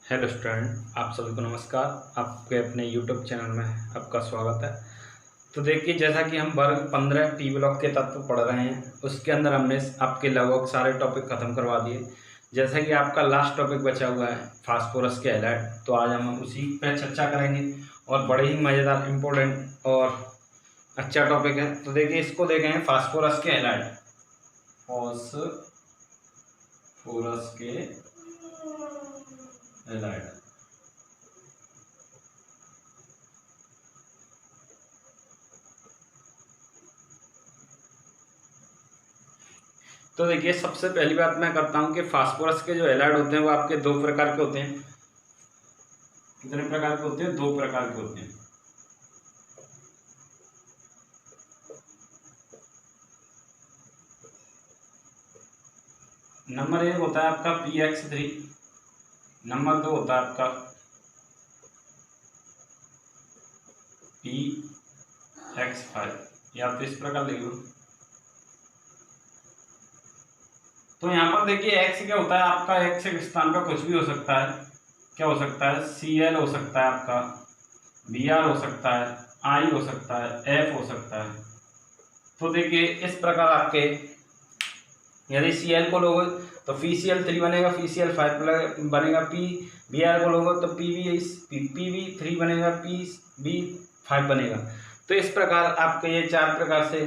Hello student, आप सभी को नमस्कार। आपके अपने यूट्यूब चैनल में आपका स्वागत है। तो देखिए, जैसा कि हम वर्ग 15 पी ब्लॉक के तत्व पढ़ रहे हैं, उसके अंदर हमने आपके लगभग सारे टॉपिक खत्म करवा दिए। जैसा कि आपका लास्ट टॉपिक बचा हुआ है फास्फोरस के हैलाइड, तो आज हम उसी पर चर्चा करेंगे और बड़े ही मज़ेदार, इम्पोर्टेंट और अच्छा टॉपिक है। तो देखिए, इसको देखेंगे फास्फोरस के हैलाइड। फास्फोरस के हैलाइड। तो देखिए, सबसे पहली बात मैं करता हूं कि फास्फोरस के जो हैलाइड होते हैं वो आपके दो प्रकार के होते हैं। कितने प्रकार के होते हैं? दो प्रकार के होते हैं। नंबर एक होता है आपका PX3, नंबर दो होता है आपका PX5, या तो इस प्रकार लिख लो। तो यहाँ पर देखिए, एक्स क्या होता है आपका, एक्स के स्थान पर कुछ भी हो सकता है। क्या हो सकता है? Cl हो सकता है आपका, Br हो सकता है, I हो सकता है, F हो सकता है। तो देखिए, इस प्रकार आपके यदि Cl को लोगे तो FeCl3 बनेगा, FeCl5 बनेगा, Br को लोगे तो PB3 बनेगा, PB5 बनेगा। तो इस प्रकार आपके ये चार प्रकार से,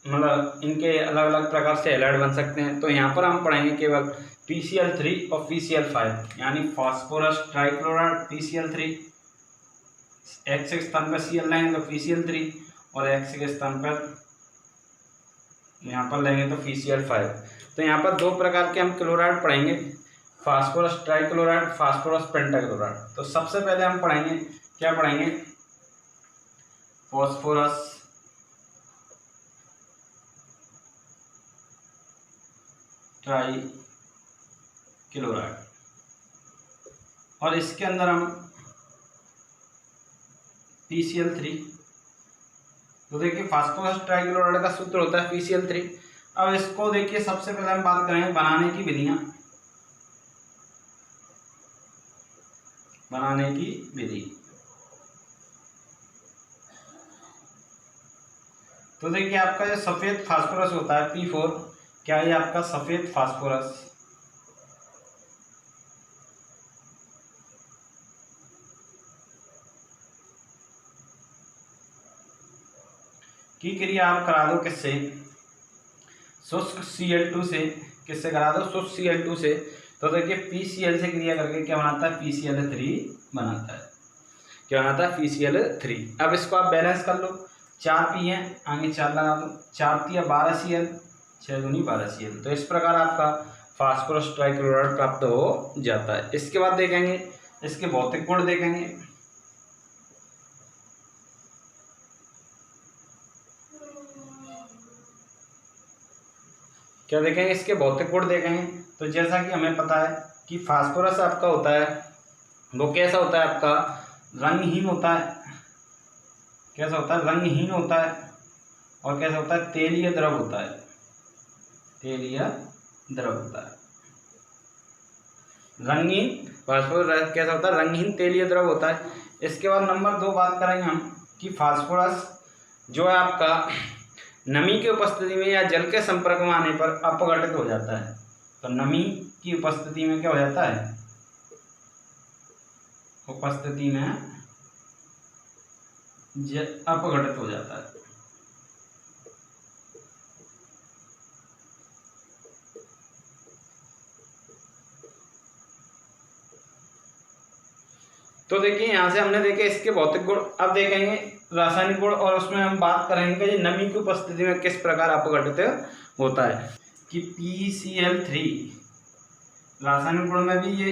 मतलब इनके अलग अलग प्रकार से हैलाइड बन सकते हैं। तो यहाँ पर हम पढ़ेंगे केवल PCl3 और FeCl5, यानी फास्फोरस ट्राइक्लोराइड PCl3। एक्स के स्थान पर Cl लेंगे तो FeCl3, और एक्स के स्थान पर यहाँ पर लेंगे तो FeCl5। तो यहाँ पर दो प्रकार के हम क्लोराइड पढ़ेंगे, फास्फोरस ट्राइक्लोराइड, फास्फोरस पेंटाक्लोराइड। तो सबसे पहले हम पढ़ेंगे, क्या पढ़ेंगे? फास्फोरस ट्राइक्लोराइड, और इसके अंदर हम PCl3। तो देखिए, फास्फोरस ट्राइक्लोराइड का सूत्र होता है PCl3। अब इसको देखिए, सबसे पहले हम बात करेंगे बनाने की विधियां। बनाने की विधि, तो देखिए आपका जो सफेद फास्फोरस होता है P4, क्या ये आपका सफेद फास्फोरस की क्रिया आप करा दो किससे? शुष्क Cl2 से। किससे करा दो? शुष्क Cl2 से। तो देखिए, PCl से क्रिया करके क्या बनाता है? PCl3 बनाता है। क्या बनाता है? PCl3। अब इसको आप बैलेंस कर लो, 4 P है, आगे 4 लगा दो, 4 3 12 Cl, 6 दूनी 12 Cl। तो इस प्रकार आपका फास्फोरस ट्राइक्लोराइड प्राप्त हो जाता है। इसके बाद देखेंगे इसके भौतिक गुण देखेंगे। क्या देखेंगे? इसके भौतिक गुण देखेंगे। तो जैसा कि हमें पता है कि फास्फोरस आपका होता है, वो कैसा होता है आपका? रंगहीन होता है। कैसा होता है? रंगहीन होता है। और कैसा होता है? तेलीय द्रव होता है। तेलीय द्रव होता है। रंगीन फास्फोरस कैसा होता है? रंगहीन तेलीय द्रव होता है। इसके बाद नंबर 2 बात करेंगे हम कि फास्फोरस जो है आपका नमी की उपस्थिति में या जल के संपर्क में आने पर अपघटित हो जाता है। तो नमी की उपस्थिति में क्या हो जाता है? उपस्थिति में अपघटित हो जाता है। तो देखिए, यहां से हमने देखे इसके भौतिक गुण। अब देखेंगे रासायनिक गुण, और उसमें हम बात करेंगे कि नमी की उपस्थिति में किस प्रकार अपघटित होता है। कि PCl3 रासायनिक गुण में भी ये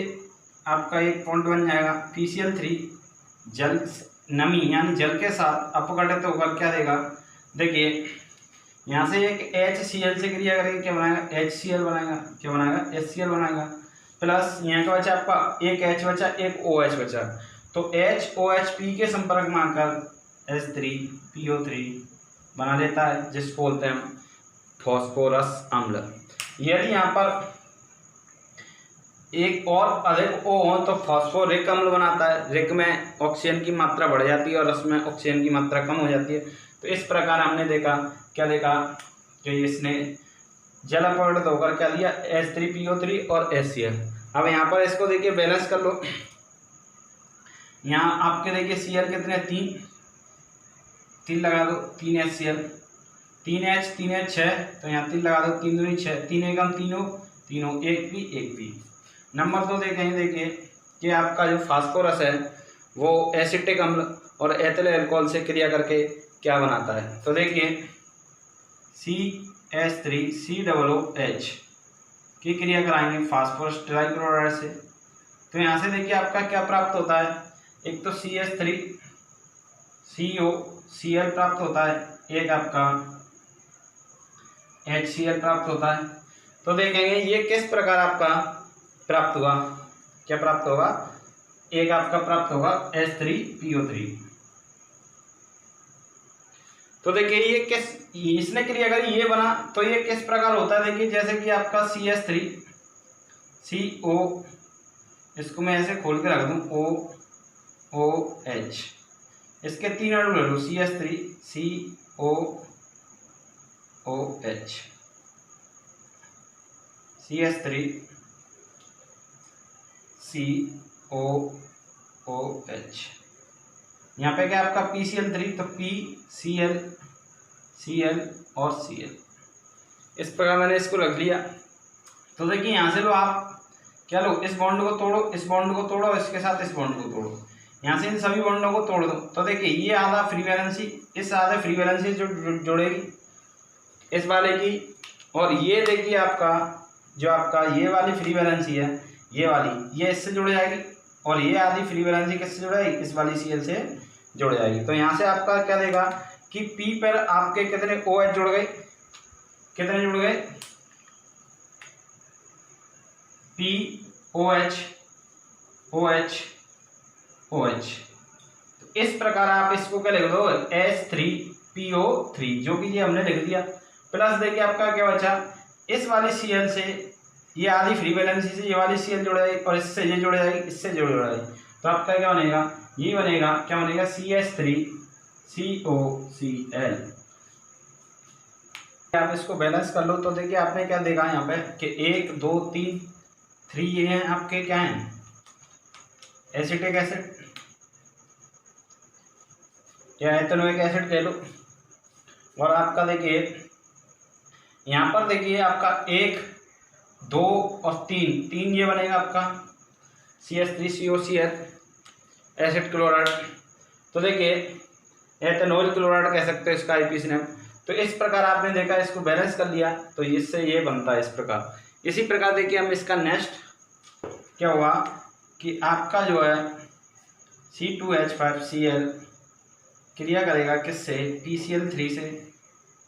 आपका एक पॉइंट बन जाएगा। PCl3 जल नमी यानी जल के साथ अपघटित होकर क्या देगा? देखिए, यहाँ से एक HCl से क्रिया करेंगे, क्या बनाएगा? HCl बनाएगा। क्या बनाएगा? HCl बनाएगा। प्लस यहाँ का बचा आपका एक H बचा, एक OH बचा। तो HOHP के संपर्क में आकर H3PO3 बना देता है, जिसको बोलते हैं हम फास्फोरस अम्ल। यदि यहाँ पर एक और अधिक O हो तो फॉस्फोरिक अम्ल बनाता है। रिक में ऑक्सीजन की मात्रा बढ़ जाती है और उसमें ऑक्सीजन की मात्रा कम हो जाती है। तो इस प्रकार हमने देखा, क्या देखा कि इसने जल अपवर्तित होकर क्या दिया, H3PO3 और HCl। अब यहाँ पर इसको देखिए बैलेंस कर लो। यहाँ आपके देखिए Cl कितने, 3 लगा दो, 3 HCl, 3 H 6, तो यहाँ 3 लगा दो, 3 दूनी 6, 3 एकम तीनों, तीनों 1P। नंबर 2 देखेंगे, देखिए कि आपका जो फास्फोरस है वो एसिटिक अम्ल और एथिल अल्कोहल से क्रिया करके क्या बनाता है। तो देखिए CH3COOH की क्रिया कराएंगे फास्फोरस ट्राइक्लोराइड से। तो यहाँ से देखिए आपका क्या प्राप्त होता है, एक तो CH3COCl प्राप्त होता है, एक आपका HCl प्राप्त होता है। तो देखेंगे ये किस प्रकार आपका प्राप्त हुआ, क्या प्राप्त होगा, एक आपका प्राप्त होगा H3PO3। तो देखिए ये किस, इसने क्रिया करी ये बना, तो ये किस प्रकार होता है, देखिए जैसे कि आपका CH3CO, इसको मैं ऐसे खोल के रख दूं, OOH, इसके 3 अणु ले लो, CH3COOH, CH3COOH। यहाँ पे क्या आपका PCl3, तो PCl, Cl और Cl, इस प्रकार मैंने इसको रख लिया। तो देखिए यहाँ से लो आप क्या लो, इस बॉन्ड को तोड़ो, इस बॉन्ड को तोड़ो, इसके साथ इस बॉन्ड को तोड़ो, यहाँ से इन सभी बॉन्डों को तोड़ दो। तो देखिए ये आधा फ्री वैलेंसी, इस आधे फ्री वैलेंसी जो जोड़ेगी इस वाले की, और ये देखिए आपका जो आपका ये वाली फ्री वैलेंसी है, ये वाली, ये इससे जुड़ जाएगी, और ये आधी फ्री वैलेंसी किससे जुड़ जाएगी, इस वाली Cl से जुड़ जाएगी। तो यहाँ से आपका क्या देगा कि P पर आपके कितने OH जुड़ गए, कितने जुड़ गए, POH OH OH। तो इस प्रकार आप इसको क्या लिख दो, H3PO3, जो कि ये हमने लिख दिया। प्लस देखिए आपका क्या बचा, इस वाली Cl से ये आधी फ्री वैलेंसी से ये वाली Cl जुड़ जाएगी, और इससे ये जुड़ जाएगी, इससे जुड़ जाएगी। तो आपका क्या बनेगा, ये बनेगा, क्या बनेगा, CH3COCl। आप इसको बैलेंस कर लो। तो देखिए आपने क्या देखा यहाँ पे कि 1 2 3 3 ये हैं आपके क्या हैं, एसिटिक एसिड या एथेनोइक एसिड कह लो। और आपका देखिए यहाँ पर देखिए आपका 1 2 और 3 ये बनेगा आपका CH3COCl एसिड क्लोराइड। तो देखिए एथेनॉल क्लोराइड कह सकते हो इसका आईपीसी नेम। तो इस प्रकार आपने देखा, इसको बैलेंस कर लिया तो इससे ये बनता है इस प्रकार। इसी प्रकार देखिए हम इसका नेक्स्ट क्या हुआ कि आपका जो है C2H5Cl क्रिया करेगा किससे, PCl3 से।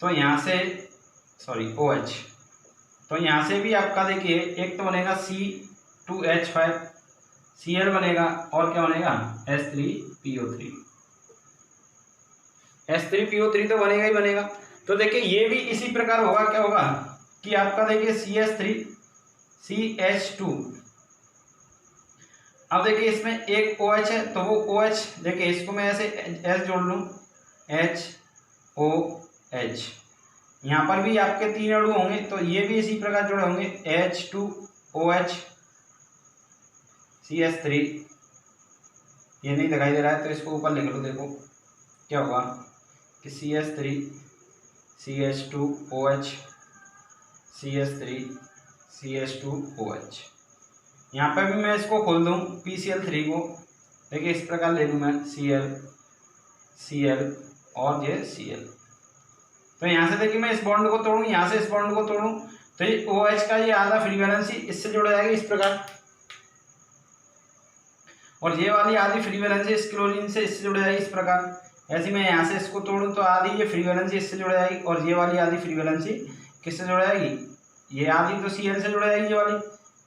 तो यहाँ से OH, तो यहाँ से भी आपका देखिए एक तो बनेगा C2H5Cl बनेगा, और क्या बनेगा, H3PO3 तो बनेगा ही बनेगा। तो देखिए ये भी इसी प्रकार होगा, क्या होगा कि आपका देखिए CH3CH2। अब देखिए इसमें एक OH है, तो वो OH देखिए इसको मैं ऐसे H जोड़ लूँ, HOH। यहाँ पर भी आपके 3 अणु होंगे, तो ये भी इसी प्रकार जुड़े होंगे, H2OH CH3, ये नहीं दिखाई दे रहा है तो इसको ऊपर लिख लो। देखो क्या होगा कि CH3CH2OH CH3CH2OH। यहाँ पर भी मैं इसको खोल दूँ PCl3 को, देखिए इस प्रकार ले लूँ मैं Cl और ये Cl। तो यहाँ से देखिए मैं इस बॉन्ड को तोड़ूँ, यहाँ से इस बॉन्ड को तोड़ूँ, तो ये OH का ये आधा फ्री वैलेंसी इससे जुड़ जाएगा इस प्रकार, और ये वाली आधी फ्री वैलेंसी इस क्लोरीन से इससे जुड़ जाएगी इस प्रकार। ऐसे मैं यहाँ से इसको तोड़ूँ तो आधी ये फ्री वैलेंसी इससे जुड़ जाएगी, और ये वाली आधी फ्री वैलेंसी किससे जुड़ जाएगी, ये आधी तो Cl से जुड़ जाएगी ये वाली,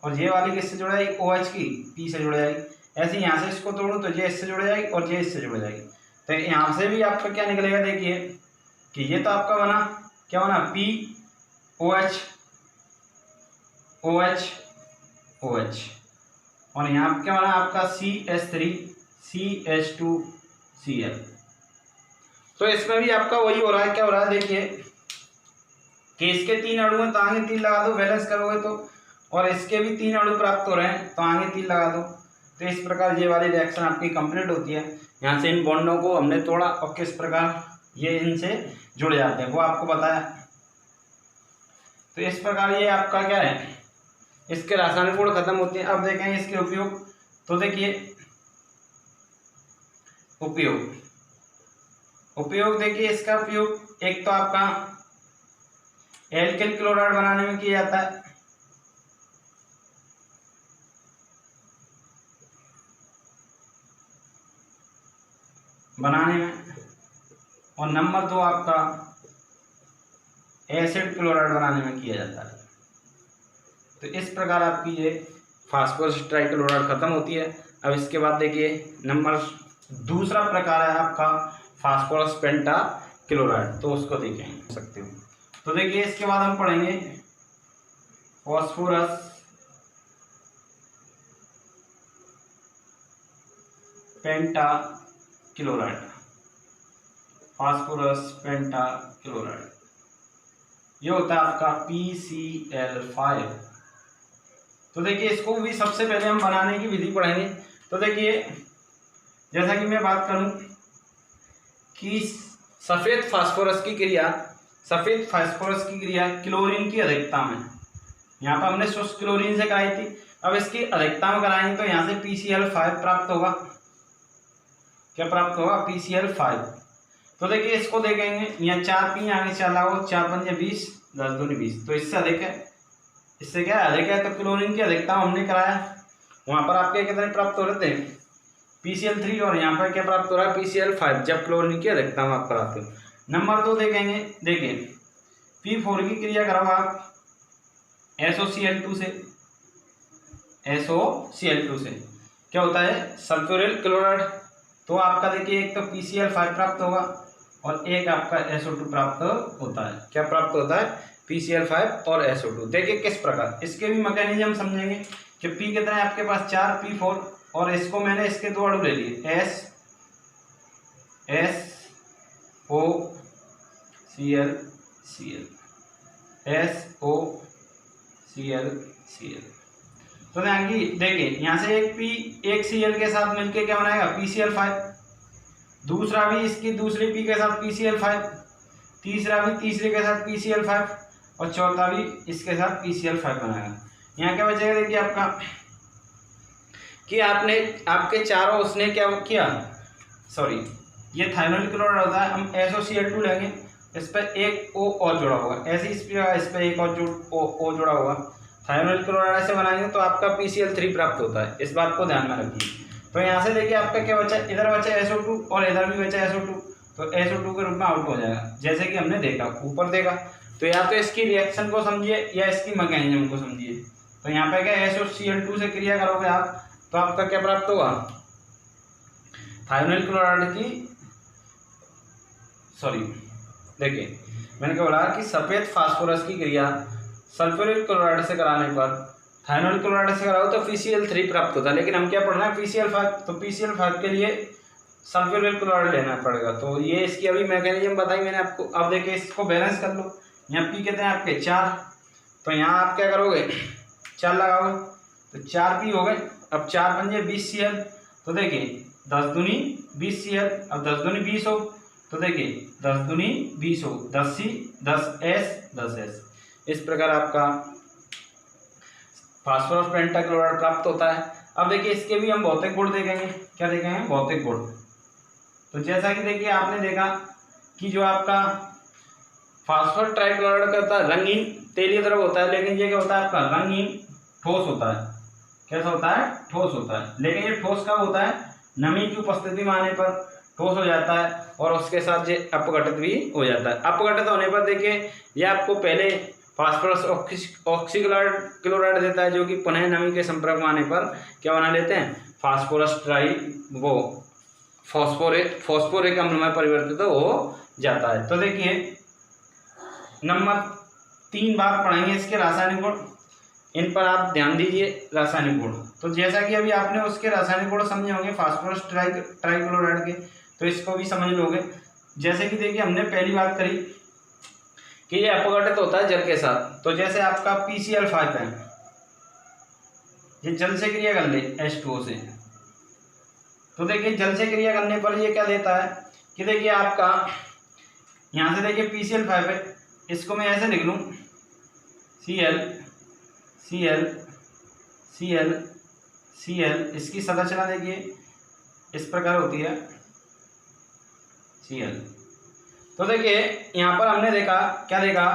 और ये वाली किससे जुड़ जाएगी, OH की P से जुड़ जाएगी। ऐसे यहाँ से इसको तोड़ूँ तो ये इससे जुड़ जाएगी और ये इससे जुड़ जाएगी। तो यहाँ से भी आपका क्या निकलेगा, देखिए कि ये तो आपका बना, क्या बना, POH OH OH, और यहाँ पे क्या बना आपका CH3CH2Cl। तो इसमें भी आपका वही हो रहा है, क्या हो रहा है देखिए कि इसके 3 अणु हैं तो आगे 3 लगा दो, बैलेंस करोगे तो, और इसके भी 3 अणु प्राप्त हो रहे हैं तो आगे 3 लगा दो। तो इस प्रकार ये वाली रिएक्शन आपकी कंप्लीट होती है। यहाँ से इन बॉन्डों को हमने तोड़ा और किस प्रकार ये इनसे जुड़ जाते हैं वो आपको बताया। तो इस प्रकार ये आपका क्या है, इसके रासायनिक गुण खत्म होते हैं। अब देखेंगे इसके उपयोग। तो देखिए उपयोग देखिए इसका उपयोग एक तो आपका एल्किल क्लोराइड बनाने में किया जाता है, और नंबर 2 आपका एसिड क्लोराइड बनाने में किया जाता है। तो इस प्रकार आपकी ये फास्फोरस ट्राइक्लोराइड खत्म होती है। अब इसके बाद देखिए नंबर दूसरा प्रकार है आपका फास्फोरस पेंटाक्लोराइड, तो उसको देखेंगे सकते हो। तो देखिए इसके बाद हम पढ़ेंगे फास्फोरस पेंटाक्लोराइड। ये होता है आपका PCl5। तो देखिए इसको भी सबसे पहले हम बनाने की विधि पढ़ेंगे। तो देखिए जैसा कि मैं बात करूं कि सफेद फास्फोरस की क्रिया क्लोरीन की अधिकता में, यहाँ पर हमने शुष्क क्लोरीन से कराई थी, अब इसकी अधिकता में कराएंगे तो यहाँ से PCl5 प्राप्त होगा। क्या प्राप्त होगा? PCl5। तो देखिए इसको देखेंगे, यहाँ 4 पी आगे 4 लगाओ, 4 पंजे 20, 10 दूनी 20, तो इससे अधिक है। इससे क्या अधिक है? तो क्लोरीन की अधिकता हमने कराया, वहां पर आपके कितने प्राप्त हो रहे थे? PCl3, और यहाँ पर क्या प्राप्त हो रहा है? PCl5, जब क्लोरीन की अधिकता में आप कराते हो। नंबर 2 देखेंगे, देखिए P4 की क्रिया कराओ आप SOCl2 से, क्या होता है? Sulphuryl chloride. तो आपका देखिए एक तो PCl5 प्राप्त होगा और एक आपका SO2 प्राप्त होता है। क्या प्राप्त होता है? PCl5 और SO2। देखिए किस प्रकार, इसके भी मैकेनिज्म समझेंगे कि P कितना है आपके पास? 4 P4, और इसको मैंने इसके 2 अणु ले लिए, SOCl। तो देखिए यहाँ से एक P एक Cl के साथ मिलके क्या बनाएगा? PCl5। दूसरा भी इसकी दूसरी P के साथ PCl5, तीसरा भी तीसरे के साथ PCl5, और चौथा भी इसके साथ PCl5 बनाएगा। यहाँ क्या बचेगा? देखिए आपका कि आपके चारों उसने क्या किया, ये थाइरोइड क्लोराइड होता है, हम SOCl2 लेंगे, इस पर एक O और जुड़ा होगा, ऐसे इस पर एक और O जुड़ा होगा। थाइरोइड क्लोराइड से बनाएंगे तो आपका PCl3 प्राप्त होता है, इस बात को ध्यान में रखिए। तो यहाँ से देखिए आपका क्या बचा? इधर बचा SO2 और इधर भी बचा SO2, तो SO2 के रूप में आउट हो जाएगा, जैसे कि हमने देखा ऊपर देखा। तो या तो इसकी रिएक्शन को समझिए या इसकी मैकेनिज्म को समझिए। तो यहाँ पे क्या SOCl2 से क्रिया करोगे आप तो आपका क्या प्राप्त होगा? थाइरोइड क्लोराइड की देखिए मैंने क्या बोला कि सफेद फास्फोरस की क्रिया सल्फ्यूरिक क्लोराइड से कराने पर थाइरोइड क्लोराइड से कराओ तो PCl3 प्राप्त होता है, लेकिन हम क्या पढ़ना है? PCl5। तो PCl5 के लिए सल्फ्यूरिक क्लोराइड लेना पड़ेगा। तो ये इसकी अभी मैकेनिज्म बताई मैंने आपको। अब देखिए इसको बैलेंस कर लो। यहाँ P कितने हैं आपके? 4। तो यहाँ आप क्या करोगे? 4 लगाओगे तो 4 P हो गए। अब 4 पंजे 20 Cl, तो देखिए 10 दूनी 20 Cl, अब 10 दूनी 20 हो, तो देखिए 10 दूनी 20 हो, 10C 10S। इस प्रकार आपका फास्फोरस पेंटाक्लोराइड प्राप्त होता है। अब देखिए इसके भी हम भौतिक गुण देखेंगे। क्या देखेंगे? भौतिक गुण। तो जैसा कि देखिए आपने देखा कि जो आपका फास्फोरस ट्राइक्लोराइड का होता है रंगीन तेलीय द्रव होता है, लेकिन ये क्या होता है आपका? रंगीन ठोस होता है। कैसा होता है? ठोस होता है। लेकिन ये ठोस कब होता है? नमी की उपस्थिति में आने पर ठोस हो जाता है, और उसके साथ ये अपघटित भी हो जाता है। अपघटित होने पर देखिए ये आपको पहले फास्फोरस ऑक्सीक्लोराइड देता है, जो कि पुनः नमी के संपर्क में आने पर क्या बना लेते हैं? फॉस्फोरिक अम्ल में परिवर्तित हो जाता है। तो देखिए नंबर 3 बात पढ़ेंगे इसके रासायनिक गुण, इन पर आप ध्यान दीजिए। रासायनिक गुण तो जैसा कि अभी आपने उसके रासायनिक गुण समझे होंगे फास्फोरस ट्राइक्लोराइड के, तो इसको भी समझ लोगे। जैसे कि देखिए हमने पहली बात करी कि ये अपघटित होता है जल के साथ, तो जैसे आपका PCl5 है, ये जल से क्रिया कर ले H2O से, तो देखिए जल से क्रिया करने पर ये क्या देता है कि देखिए आपका यहाँ से देखिए PCl5 है, इसको मैं ऐसे लिख लूँ Cl Cl Cl Cl, इसकी संरचना देखिए इस प्रकार होती है Cl। तो देखिए यहाँ पर हमने देखा, क्या देखा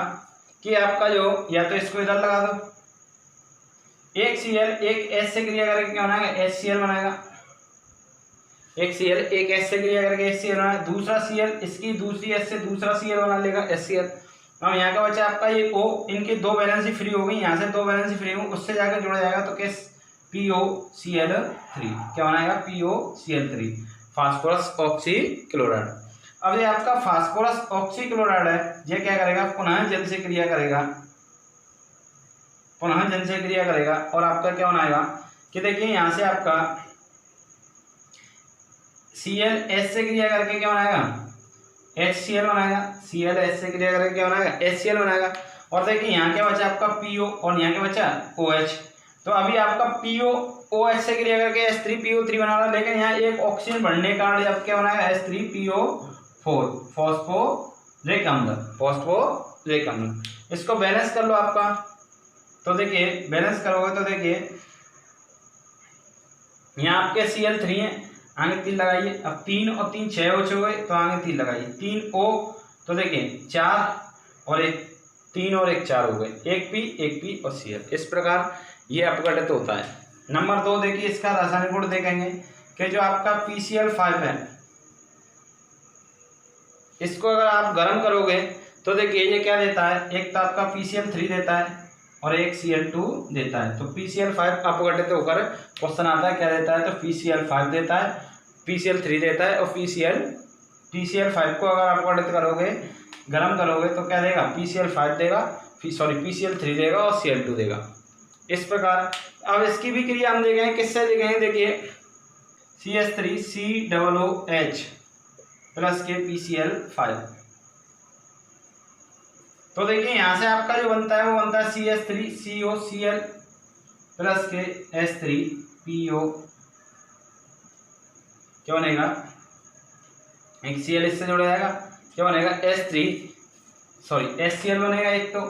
कि आपका जो, या तो इसको इधर लगा दो, एक Cl एक H से क्रिया करके क्या बनाएगा HCl बनाएगा, एक Cl एक H से क्रिया करके HCl बनाएगा, दूसरा Cl इसकी दूसरी H से दूसरा Cl बना लेगा HCl। अब यहाँ का बचा आपका ये O, इनकी दो वैलेंसी फ्री हो गई, यहाँ से दो वैलेंसी फ्री हो, उससे जाकर जुड़ा जाएगा तो किस POCl3, क्या बनाएगा POCl3, फास्फोरस ऑक्सीक्लोराइड। अब ये आपका फास्फोरस ऑक्सीक्लोराइड है, ये क्या करेगा पुनः जल से क्रिया करेगा, पुनः जल से क्रिया करेगा, और आपका क्या बनाएगा कि देखिए यहाँ से आपका Cl H से क्रिया करके क्या बनाएगा HCl बनाएगा, Cl H से क्रिया करके क्या बनाएगा HCl बनाएगा। और देखिए यहाँ क्या बचा आपका PO और यहाँ क्या बचा OH, तो अभी आपका PO OH से क्रिया करके H3PO3 बना रहा है, लेकिन यहाँ एक ऑक्सीजन बढ़ने के कारण अब क्या बनाएगा H3PO4, फॉस्फोरिक अम्ल, फॉस्फोरिक अम्ल। इसको बैलेंस कर लो आपका, तो देखिए बैलेंस करोगे तो देखिए यहाँ आपके Cl3 है, आगे 3 लगाइए, अब 3 और 3 6 हो गए, तो आगे 3 लगाइए, 3 O, तो देखिए 4 और 1 3 और 1 4 हो गए, एक P और Cl। इस प्रकार ये अपघटित होता है। नंबर 2 देखिए इसका रासायनिक गुण देखेंगे कि जो आपका PCl5 है, इसको अगर आप गर्म करोगे तो देखिए ये क्या देता है, एक तो आपका PCl3 देता है और एक Cl2 देता है। तो PCl5 अपघटित होकर क्वेश्चन आता है क्या देता है, तो PCl5 देता है, PCl3 देता है, और PCl5 को अगर अपघटित करोगे गर्म करोगे तो क्या देगा PCl5 देगा, PCl3 देगा और Cl2 देगा। इस प्रकार अब इसकी भी क्रिया हम देखेंगे, किससे देखेंगे, देखिए CH3COOH प्लस के PCl5, तो देखिए यहाँ से आपका जो बनता है वो बनता है CH3COCl प्लस के H3PO, क्या बनेगा एक Cl इससे जुड़ जाएगा, क्या बनेगा HCl बनेगा एक तो,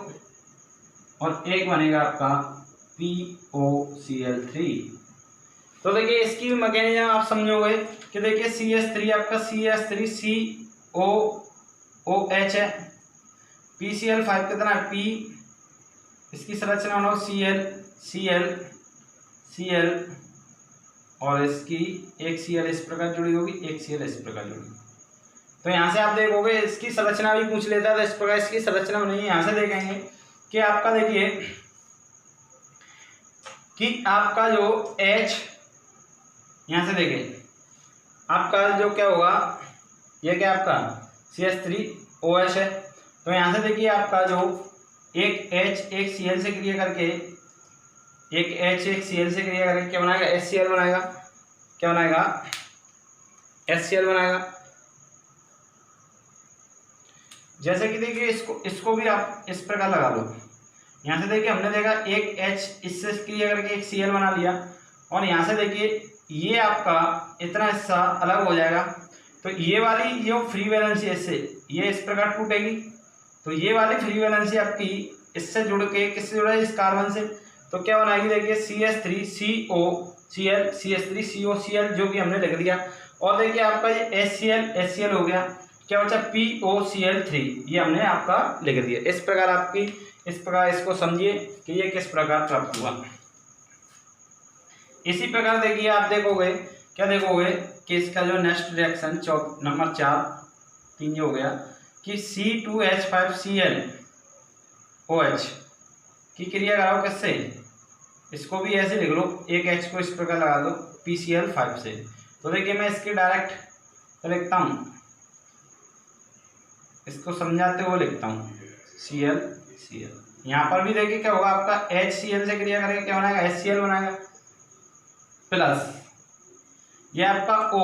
और एक बनेगा आपका POCl3। तो देखिए इसकी भी मैकेनिज्म आप समझोगे कि देखिए CH3 आपका CH3COOH है, PCl5 कितना है P, इसकी संरचना हो Cl और इसकी एक Cl इस प्रकार जुड़ी होगी, एक Cl इस प्रकार जुड़ी होगी। तो यहाँ से आप देखोगे इसकी संरचना भी पूछ लेता है, तो इस प्रकार इसकी संरचना नहीं, यहाँ से देखेंगे कि आपका देखिए कि आपका जो H, यहाँ से देखिए आपका जो क्या होगा, ये क्या आपका CH3OH है, तो यहाँ से देखिए आपका जो एक H एक Cl से क्रिया करके, एक H एक Cl से क्रिया करके क्या बनाएगा HCl बनाएगा, क्या बनाएगा HCl बनाएगा। जैसे कि देखिए इसको भी आप इस प्रकार लगा लो, यहाँ से देखिए हमने देखा एक H इससे क्रिया करके एक Cl बना लिया, और यहाँ से देखिए ये आपका इतना हिस्सा अलग हो जाएगा, तो ये वाली जो फ्री वैलेंसी इससे ये इस प्रकार टूटेगी, तो ये वाली फ्री वैलेंसी आपकी इससे जुड़ के किससे जुड़ा है इस कार्बन से, तो क्या बनाएगी देखिए CH3COCl जो कि हमने लिख दिया, और देखिए आपका ये HCl हो गया, क्या बचा POCl3, ये हमने आपका लिख दिया। इस प्रकार आपकी, इस प्रकार इसको समझिए कि ये किस प्रकार प्राप्त हुआ। इसी प्रकार देखिए आप देखोगे, क्या देखोगे कि इसका जो नेक्स्ट रिएक्शन नंबर 4 3 हो गया कि C2H5Cl OH की क्रिया कराओ किससे, इसको भी ऐसे लिख लो, एक H को इस प्रकार लगा दो PCl5 से। तो देखिए मैं इसकी डायरेक्ट लिखता हूँ, इसको समझाते हुए लिखता हूँ Cl। यहाँ पर भी देखिए क्या होगा, आपका HCl से क्रिया करेगा क्या बनाएगा HCl बनाएगा, प्लस ये आपका O,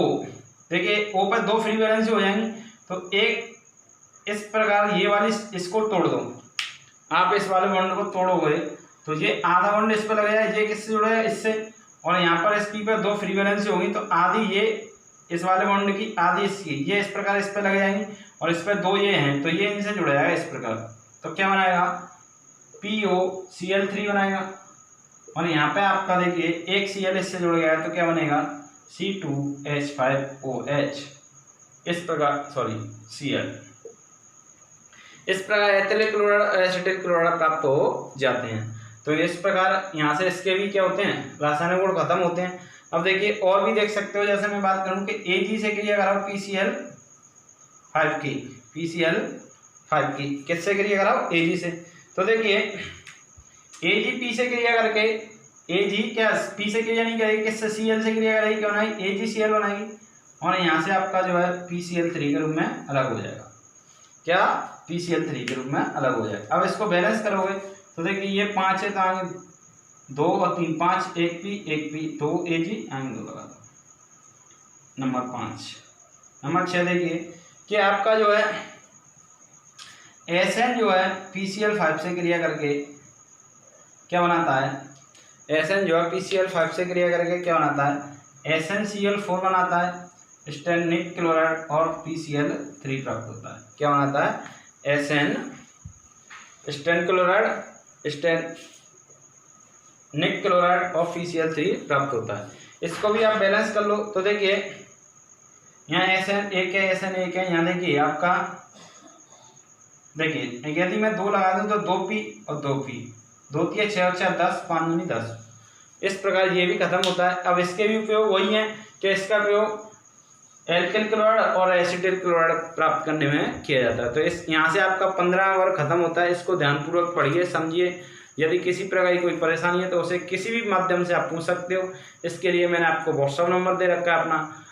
देखिए O पर 2 फ्री वैलेंसी हो जाएंगी, तो एक इस प्रकार ये वाली इसको तोड़ दो, आप इस वाले बॉन्ड को तोड़ोगे तो ये आधा बॉन्ड इस पर लग जाएगा, ये किससे जुड़ेगा, इससे, और यहाँ पर sp पर 2 फ्री वैलेंसी होगी तो आधी ये इस वाले बॉन्ड की, आधी इसकी, ये इस प्रकार इस पर लग जाएंगी, और इस पर 2 ये हैं तो ये इनसे जुड़ जाएगा इस प्रकार। तो क्या बनाएगा, POCl3 बनाएगा, और यहाँ पे आपका देखिए एक Cl इससे जुड़ गया है तो क्या बनेगा, C2H5OH, इस प्रकार, सॉरी Cl, इस प्रकार एथिल क्लोराइड और एसिटिल क्लोराइड प्राप्त हो जाते हैं। तो इस प्रकार यहाँ से इसके भी क्या होते हैं, रासायनिक गुण खत्म होते हैं। अब देखिए और भी देख सकते हो, जैसे मैं बात करूँ कि Ag से क्रिया कराओ PCl5 की, PCl5 की किससे क्रिया कराओ, Ag से। तो देखिए Ag P से क्रिया करके, Ag क्या P से क्रिया नहीं करेगी, किससे, Cl से क्रिया करेगी, क्या बनाएगी, AgCl बनाएगी, और यहाँ से आपका जो है PCl3 के रूप में अलग हो जाएगा, क्या, PCl3 के रूप में अलग हो जाएगा। अब इसको बैलेंस करोगे तो देखिए ये 5 है तो आगे 2 और 3, 5, 1P 2 Ag आगे 2 लगा दो। नंबर 5, नंबर 6 देखिए कि आपका जो है SN जो है PCl5 से क्रिया करके क्या बनाता है, SN जो है PCl5 से क्रिया करके क्या बनाता है, SnCl4 बनाता है, स्टेनिक क्लोराइड और PCl3 प्राप्त होता है। क्या बनाता है, SN stand chloride, Stenik chloride और PCl3 प्राप्त होता है। इसको भी आप बैलेंस कर लो तो देखिए यहाँ SN एक है, SN एक है, यहाँ देखिए आपका, देखिए यदि मैं 2 लगा दूं तो 2P और 2P, 2 3 6 और 6 10, 5 दूनी 10, इस प्रकार ये भी खत्म होता है। अब इसके भी उपयोग वही है कि इसका प्रयोग एल्किल क्लोराइड और एसिटिल क्लोराइड प्राप्त करने में किया जाता है। तो इस यहाँ से आपका 15 वर्ग खत्म होता है। इसको ध्यानपूर्वक पढ़िए, समझिए। यदि किसी प्रकार की कोई परेशानी है तो उसे किसी भी माध्यम से आप पूछ सकते हो। इसके लिए मैंने आपको व्हाट्सअप नंबर दे रखा है अपना,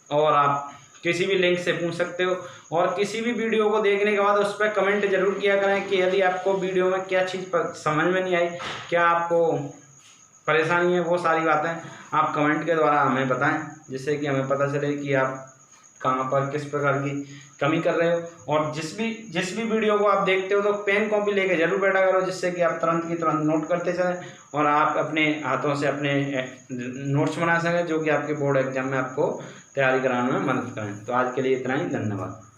और आप किसी भी लिंक से पूछ सकते हो। और किसी भी वीडियो को देखने के बाद उस पर कमेंट जरूर किया करें कि यदि आपको वीडियो में क्या चीज़ समझ में नहीं आई, क्या आपको परेशानी है, वो सारी बातें आप कमेंट के द्वारा हमें बताएं, जिससे कि हमें पता चले कि आप कहाँ पर किस प्रकार की कमी कर रहे हो। और जिस भी वीडियो को आप देखते हो तो पेन कॉपी लेके जरूर बैठा करो, जिससे कि आप तुरंत की तुरंत नोट करते चलें और आप अपने हाथों से अपने नोट्स बना सकें, जो कि आपके बोर्ड एग्जाम में आपको तैयारी कराने में मदद करें। तो आज के लिए इतना ही, धन्यवाद।